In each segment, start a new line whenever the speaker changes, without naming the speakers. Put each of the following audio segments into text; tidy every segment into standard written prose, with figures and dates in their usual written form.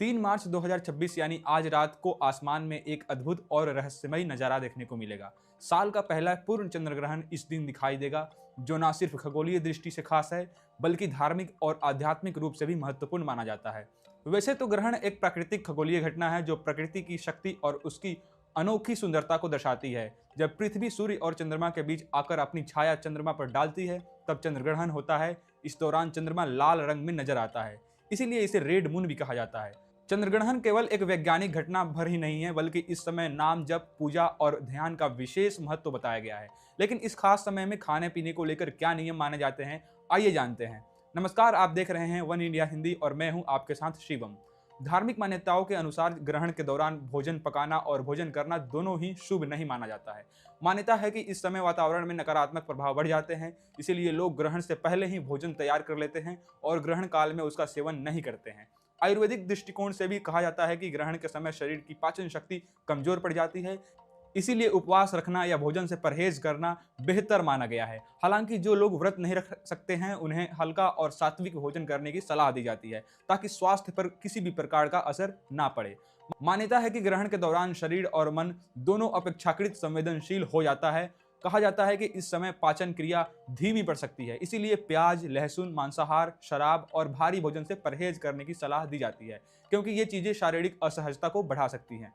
3 मार्च 2026 यानी आज रात को आसमान में एक अद्भुत और रहस्यमयी नजारा देखने को मिलेगा। साल का पहला पूर्ण चंद्र ग्रहण इस दिन दिखाई देगा, जो न सिर्फ खगोलीय दृष्टि से खास है, बल्कि धार्मिक और आध्यात्मिक रूप से भी महत्वपूर्ण माना जाता है। वैसे तो ग्रहण एक प्राकृतिक खगोलीय घटना है जो प्रकृति की शक्ति और उसकी अनोखी सुंदरता को दर्शाती है। जब पृथ्वी सूर्य और चंद्रमा के बीच आकर अपनी छाया चंद्रमा पर डालती है, तब चंद्र ग्रहण होता है। इस दौरान चंद्रमा लाल रंग में नजर आता है, इसीलिए इसे रेड मून भी कहा जाता है। चंद्रग्रहण केवल एक वैज्ञानिक घटना भर ही नहीं है, बल्कि इस समय नाम जप, पूजा और ध्यान का विशेष महत्व बताया गया है। लेकिन इस खास समय में खाने पीने को लेकर क्या नियम माने जाते हैं, आइए जानते हैं। नमस्कार, आप देख रहे हैं वन इंडिया हिंदी और मैं हूं आपके साथ शिवम। धार्मिक मान्यताओं के अनुसार ग्रहण के दौरान भोजन पकाना और भोजन करना दोनों ही शुभ नहीं माना जाता है। मान्यता है कि इस समय वातावरण में नकारात्मक प्रभाव बढ़ जाते हैं, इसीलिए लोग ग्रहण से पहले ही भोजन तैयार कर लेते हैं और ग्रहण काल में उसका सेवन नहीं करते हैं। आयुर्वेदिक दृष्टिकोण से भी कहा जाता है कि ग्रहण के समय शरीर की पाचन शक्ति कमजोर पड़ जाती है, इसीलिए उपवास रखना या भोजन से परहेज करना बेहतर माना गया है। हालांकि जो लोग व्रत नहीं रख सकते हैं, उन्हें हल्का और सात्विक भोजन करने की सलाह दी जाती है, ताकि स्वास्थ्य पर किसी भी प्रकार का असर ना पड़े। मान्यता है कि ग्रहण के दौरान शरीर और मन दोनों अपेक्षाकृत संवेदनशील हो जाता है। कहा जाता है कि इस समय पाचन क्रिया धीमी पड़ सकती है, इसीलिए प्याज, लहसुन, मांसाहार, शराब और भारी भोजन से परहेज करने की सलाह दी जाती है, क्योंकि ये चीजें शारीरिक असहजता को बढ़ा सकती हैं।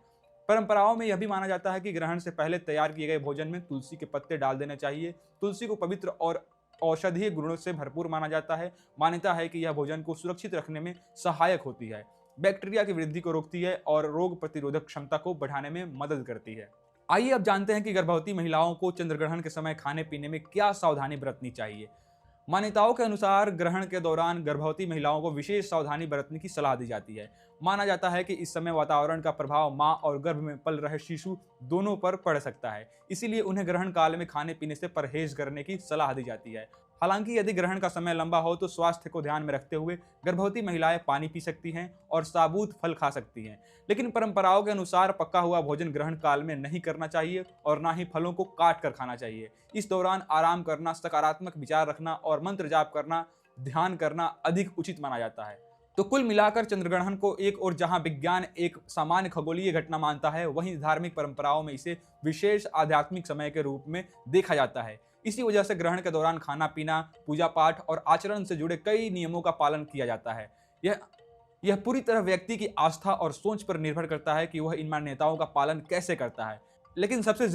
परंपराओं में यह भी माना जाता है कि ग्रहण से पहले तैयार किए गए भोजन में तुलसी के पत्ते डाल देना चाहिए। तुलसी को पवित्र और औषधीय गुणों से भरपूर माना जाता है। मान्यता है कि यह भोजन को सुरक्षित रखने में सहायक होती है, बैक्टीरिया की वृद्धि को रोकती है और रोग प्रतिरोधक क्षमता को बढ़ाने में मदद करती है। आइए अब जानते हैं कि गर्भवती महिलाओं को चंद्रग्रहण के समय खाने पीने में क्या सावधानी बरतनी चाहिए। मान्यताओं के अनुसार ग्रहण के दौरान गर्भवती महिलाओं को विशेष सावधानी बरतने की सलाह दी जाती है। माना जाता है कि इस समय वातावरण का प्रभाव मां और गर्भ में पल रहे शिशु दोनों पर पड़ सकता है, इसीलिए उन्हें ग्रहण काल में खाने पीने से परहेज करने की सलाह दी जाती है। हालांकि यदि ग्रहण का समय लंबा हो तो स्वास्थ्य को ध्यान में रखते हुए गर्भवती महिलाएं पानी पी सकती हैं और साबुत फल खा सकती हैं। लेकिन परंपराओं के अनुसार पका हुआ भोजन ग्रहण काल में नहीं करना चाहिए और ना ही फलों को काट कर खाना चाहिए। इस दौरान आराम करना, सकारात्मक विचार रखना और मंत्र जाप करना, ध्यान करना अधिक उचित माना जाता है। तो कुल मिलाकर चंद्रग्रहण को एक और जहां विज्ञान एक सामान्य खगोलीय घटना मानता है, वहीं धार्मिक परंपराओं में इसे विशेष आध्यात्मिक समय के रूप में देखा जाता है। इसी वजह से ग्रहण के दौरान खाना पीना, पूजा पाठ और आचरण से जुड़े कई नियमों का पालन किया जाता है। यह पूरी तरह व्यक्ति की आस्था और सोच पर निर्भर करता है कि वह इन मान्यताओं का पालन कैसे करता है। लेकिन सबसे